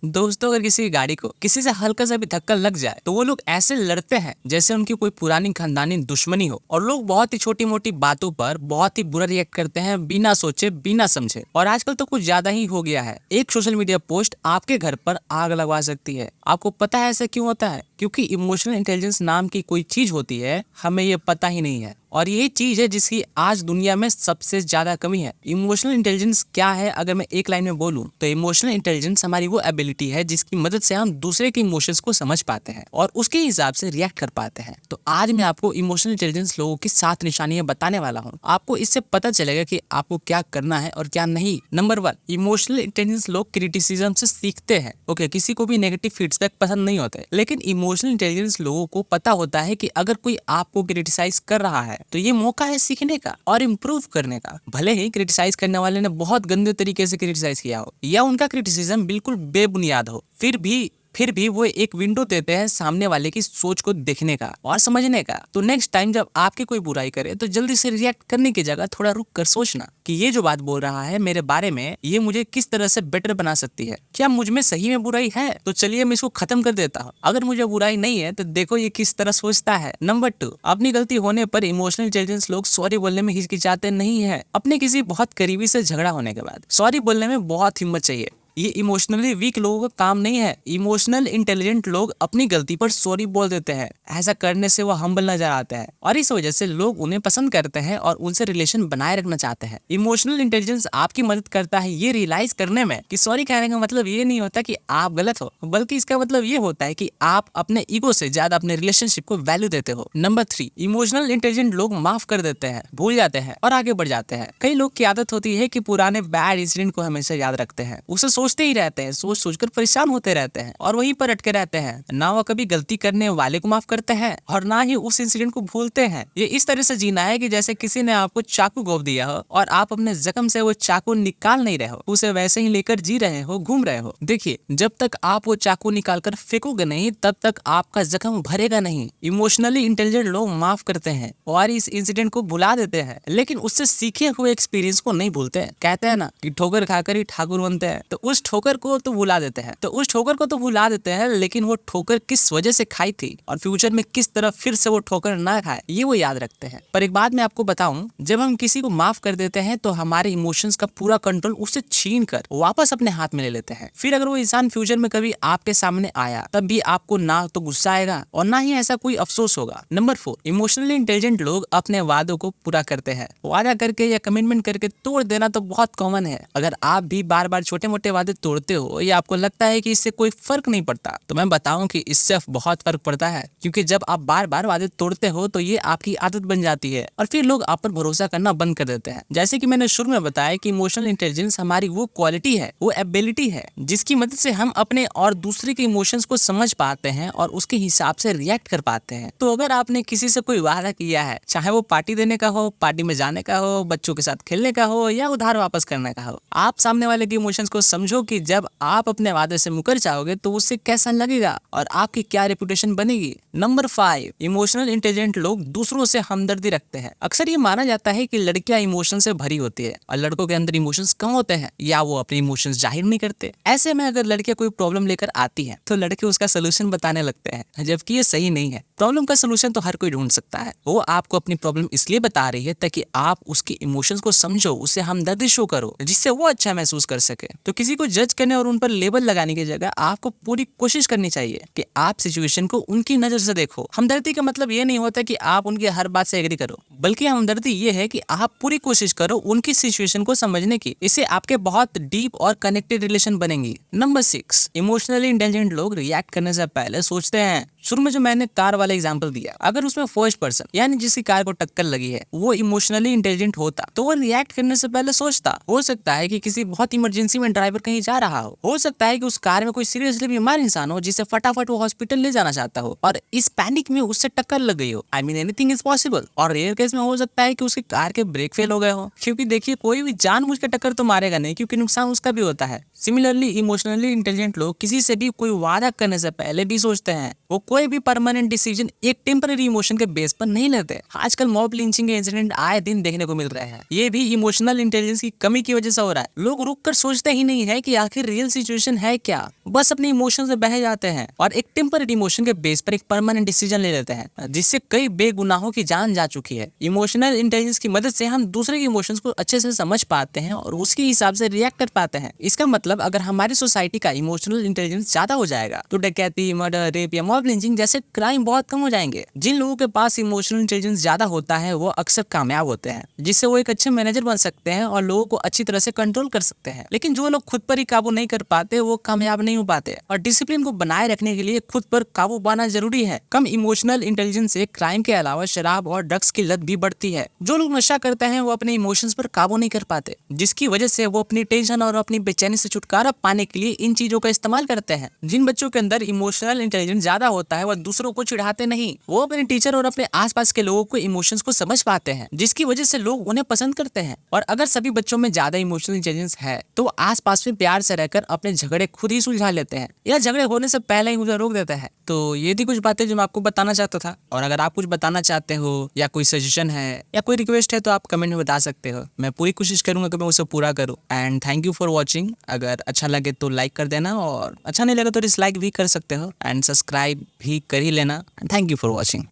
दोस्तों, अगर किसी की गाड़ी को किसी से हल्का सा भी धक्का लग जाए तो वो लोग ऐसे लड़ते हैं जैसे उनकी कोई पुरानी खानदानी दुश्मनी हो। और लोग बहुत ही छोटी मोटी बातों पर बहुत ही बुरा रिएक्ट करते हैं, बिना सोचे बिना समझे। और आजकल तो कुछ ज्यादा ही हो गया है। एक सोशल मीडिया पोस्ट आपके घर पर आग लगवा सकती है। आपको पता है ऐसा क्यों होता है? क्योंकि इमोशनल इंटेलिजेंस नाम की कोई चीज होती है, हमें ये पता ही नहीं है। और यही चीज है जिसकी आज दुनिया में सबसे ज्यादा कमी है। इमोशनल इंटेलिजेंस क्या है? अगर मैं एक लाइन में बोलूं तो इमोशनल इंटेलिजेंस हमारी वो एबिलिटी है जिसकी मदद से हम दूसरे के इमोशंस को समझ पाते हैं और उसके हिसाब से रिएक्ट कर पाते हैं। तो आज मैं आपको इमोशनल इंटेलिजेंस लोगों की 7 निशानियां बताने वाला हूं। आपको इससे पता चलेगा कि आपको क्या करना है और क्या नहीं। नंबर 1, इमोशनल इंटेलिजेंस लोग क्रिटिसिज्म से सीखते हैं। ओके, किसी को भी नेगेटिव फीडबैक पसंद नहीं होते, लेकिन इमोशनल इंटेलिजेंस लोगों को पता होता है कि अगर कोई आपको क्रिटिसाइज कर रहा है तो ये मौका है सीखने का और इम्प्रूव करने का। भले ही क्रिटिसाइज करने वाले ने बहुत गंदे तरीके से क्रिटिसाइज किया हो या उनका क्रिटिसिज्म बिल्कुल बेबुनियाद हो, फिर भी वो एक विंडो देते हैं सामने वाले की सोच को देखने का और समझने का। तो नेक्स्ट टाइम जब आपकी कोई बुराई करे तो जल्दी से रिएक्ट करने की जगह थोड़ा रुक कर सोचना कि ये जो बात बोल रहा है मेरे बारे में, ये मुझे किस तरह से बेटर बना सकती है। क्या मुझ में सही में बुराई है? तो चलिए मैं इसको खत्म कर देता हूँ। अगर मुझे बुराई नहीं है तो देखो ये किस तरह सोचता है। नंबर 2, अपनी गलती होने पर इमोशनल इंटेलिजेंस लोग सॉरी बोलने में हिचकिचाते नहीं है। अपने किसी बहुत करीबी से झगड़ा होने के बाद सॉरी बोलने में बहुत हिम्मत चाहिए। ये इमोशनली वीक लोगों का काम नहीं है। इमोशनल इंटेलिजेंट लोग अपनी गलती पर सॉरी बोल देते हैं। ऐसा करने से वो हम्बल नजर आते हैं और इस वजह से लोग उन्हें पसंद करते हैं और उनसे रिलेशन बनाए रखना चाहते हैं। इमोशनल इंटेलिजेंस आपकी मदद करता है ये रियलाइज करने में कि सॉरी कहने का मतलब ये नहीं होता कि आप गलत हो, बल्कि इसका मतलब ये होता है कि आप अपने ईगो से ज्यादा अपने रिलेशनशिप को वैल्यू देते हो। नंबर 3, इमोशनल इंटेलिजेंट लोग माफ कर देते हैं, भूल जाते हैं और आगे बढ़ जाते हैं। कई लोग की आदत होती है कि पुराने बैड इंसिडेंट को हमेशा याद रखते हैं, उसे सोचते ही रहते हैं, सोच सोचकर परेशान होते रहते हैं और वहीं पर अटके रहते हैं। ना वो कभी गलती करने वाले को माफ करते हैं और ना ही उस इंसिडेंट को भूलते हैं। ये इस तरह से जीना है कि जैसे किसी ने आपको चाकू घोंप दिया हो और आप अपने जख्म से वो चाकू निकाल नहीं रहे हो, उसे वैसे ही लेकर जी रहे हो, घूम रहे हो। देखिए, जब तक आप वो चाकू निकाल कर फेंकोगे नहीं तब तक आपका जख्म भरेगा नहीं। इमोशनली इंटेलिजेंट लोग माफ करते हैं और इस इंसिडेंट को भुला देते हैं, लेकिन उससे सीखे हुए एक्सपीरियंस को नहीं भूलते हैं। कहते हैं ना कि ठोकर खाकर ही ठाकुर बनते हैं, तो उस ठोकर को तो भुला देते हैं, लेकिन वो ठोकर किस वजह से खाई थी और फ्यूचर में किस तरह फिर से वो ठोकर ना खाए, ये वो याद रखते हैं। पर एक बात मैं आपको बताऊं, जब हम किसी को माफ कर देते हैं तो हमारे इमोशंस का पूरा कंट्रोल उससे छीन कर वापस अपने हाथ में ले लेते हैं। फिर अगर वो इंसान फ्यूचर में कभी आपके सामने आया तब भी आपको ना तो गुस्सा आएगा और ना ही ऐसा कोई अफसोस होगा। नंबर 4, इमोशनली इंटेलिजेंट लोग अपने वादों को पूरा करते हैं। वादा करके या कमिटमेंट करके तोड़ देना तो बहुत कॉमन है। अगर आप भी बार बार छोटे मोटे वादे तोड़ते हो या आपको लगता है कि इससे कोई फर्क नहीं पड़ता, तो मैं बताऊं कि इससे बहुत फर्क पड़ता है। क्योंकि जब आप बार बार वादे तोड़ते हो तो ये आपकी आदत बन जाती है और फिर लोग आप पर भरोसा करना बंद कर देते हैं। जैसे कि मैंने शुरू में बताया कि इमोशनल इंटेलिजेंस हमारी वो क्वालिटी है, वो एबिलिटी है जिसकी मदद से हम अपने और दूसरे के इमोशंस को समझ पाते हैं और उसके हिसाब से रिएक्ट कर पाते हैं। तो अगर आपने किसी से कोई वादा किया है, चाहे वो पार्टी देने का हो, पार्टी में जाने का हो, बच्चों के साथ खेलने का हो या उधार वापस करने का हो, आप सामने वाले के इमोशंस को समझो कि जब आप अपने वादे से मुकर जाओगे तो उससे कैसा लगेगा और आपकी क्या रेपुटेशन बनेगी। नंबर 5, इमोशनल इंटेलिजेंट लोग दूसरों से हमदर्दी रखते हैं। अक्सर ये माना जाता है कि लड़कियां इमोशन से भरी होती है और लड़कों के अंदर इमोशंस कम होते हैं या वो अपने इमोशंस जाहिर नहीं करते। ऐसे में अगर लड़कियां कोई प्रॉब्लम लेकर आती है तो लड़के उसका सोल्यूशन बताने लगते हैं, जबकि ये सही नहीं है। प्रॉब्लम का सोल्यूशन तो हर कोई ढूंढ सकता है। वो आपको अपनी प्रॉब्लम इसलिए बता रही है ताकि आप उसके इमोशंस को समझो, उससे हमदर्दी शो करो, जिससे वो अच्छा महसूस कर सके। तो किसी को जज करने और उन पर लेबल लगाने की जगह आपको पूरी कोशिश करनी चाहिए कि आप सिचुएशन को उनकी नजर से देखो। हमदर्दी का मतलब ये नहीं होता कि आप उनकी हर बात से एग्री करो, बल्कि हमदर्दी ये है कि आप पूरी कोशिश करो उनकी सिचुएशन को समझने की। इससे आपके बहुत डीप और कनेक्टेड रिलेशन बनेंगी। नंबर 6, इमोशनली इंटेलिजेंट लोग रिएक्ट करने से पहले सोचते हैं। शुरू में जो मैंने कार वाला एग्जांपल दिया, अगर उसमें फर्स्ट पर्सन यानी जिसकी कार को टक्कर लगी है वो इमोशनली इंटेलिजेंट होता तो वो रिएक्ट करने से पहले सोचता। हो सकता है कि किसी बहुत इमरजेंसी में ड्राइवर कहीं जा रहा हो सकता है कि उस कार में कोई सीरियसली बीमार इंसान हो जिसे फटाफट वो हॉस्पिटल ले जाना चाहता हो और इस पैनिक में उससे टक्कर लग गई हो। I mean anything is possible. और रेयर केस में हो सकता है कि उसकी कार के ब्रेक फेल हो गए हो, क्योंकि देखिए कोई भी जानबूझ के टक्कर तो मारेगा नहीं, क्योंकि नुकसान उसका भी होता है। सिमिलरली इमोशनली इंटेलिजेंट लोग किसी से भी कोई वादा करने से पहले भी सोचते हैं। वो कोई भी परमानेंट डिसीजन एक टेम्पररी इमोशन के बेस पर नहीं लेते। आजकल मॉब लिंचिंग के इंसिडेंट आए दिन देखने को मिल रहे हैं। ये भी इमोशनल इंटेलिजेंस की कमी की वजह से हो रहा है। लोग रुक कर सोचते ही नहीं है है कि आखिर रियल सिचुएशन है क्या, बस अपने इमोशन से बह जाते हैं और एक टेम्पररी इमोशन के बेस पर एक परमानेंट डिसीजन ले लेते हैं, जिससे कई बेगुनाहों की जान जा चुकी है। इमोशनल इंटेलिजेंस की मदद से हम दूसरे के इमोशंस को अच्छे से समझ पाते हैं और उसके हिसाब से रिएक्ट कर पाते हैं। इसका मतलब अगर हमारी सोसाइटी का इमोशनल इंटेलिजेंस ज्यादा हो जाएगा तो डकैती, मर्डर, रेप या मॉब लिंचिंग जैसे क्राइम बहुत कम हो जाएंगे। जिन लोगों के पास इमोशनल इंटेलिजेंस ज्यादा होता है वो अक्सर कामयाब होते हैं, जिससे वो एक अच्छे मैनेजर बन सकते हैं और लोगों को अच्छी तरह से कंट्रोल कर सकते हैं। लेकिन जो लोग खुद पर ही काबू नहीं कर पाते वो कामयाब नहीं हो पाते और डिसिप्लिन को बनाए रखने के लिए खुद पर काबू पाना जरूरी है। कम इमोशनल इंटेलिजेंस से क्राइम के अलावा शराब और ड्रग्स की लत भी बढ़ती है। जो लोग नशा करते हैं वो अपने इमोशंस पर काबू नहीं कर पाते, जिसकी वजह से वो अपनी टेंशन और अपनी बेचैनी से छुटकारा पाने के लिए इन चीजों का इस्तेमाल करते हैं। जिन बच्चों के अंदर इमोशनल इंटेलिजेंस ज्यादा होता है वो दूसरों को चिढ़ाते नहीं, वो अपने टीचर और अपने आसपास के लोगों को इमोशंस को समझ पाते हैं, जिसकी वजह से लोग उन्हें पसंद करते हैं। और अगर सभी बच्चों में ज्यादा इमोशनल इंटेलिजेंस है तो आसपास में प्यार से रहकर अपने झगड़े खुद ही सुलझा लेते हैं या झगड़े होने से पहले ही उसे रोक देते हैं। तो ये थी कुछ बातें जो मैं आपको बताना चाहता था, और अगर आप कुछ बताना चाहते हो या कोई सजेशन है या कोई रिक्वेस्ट है तो आप कमेंट में बता सकते हो। मैं पूरी कोशिश करूंगा कि मैं उसे पूरा करूं। And thank you for watching. अगर अच्छा लगे तो लाइक कर देना और अच्छा नहीं लगा तो डिसलाइक भी कर सकते हो एंड सब्सक्राइब भी कर ही लेना। Thank you for watching.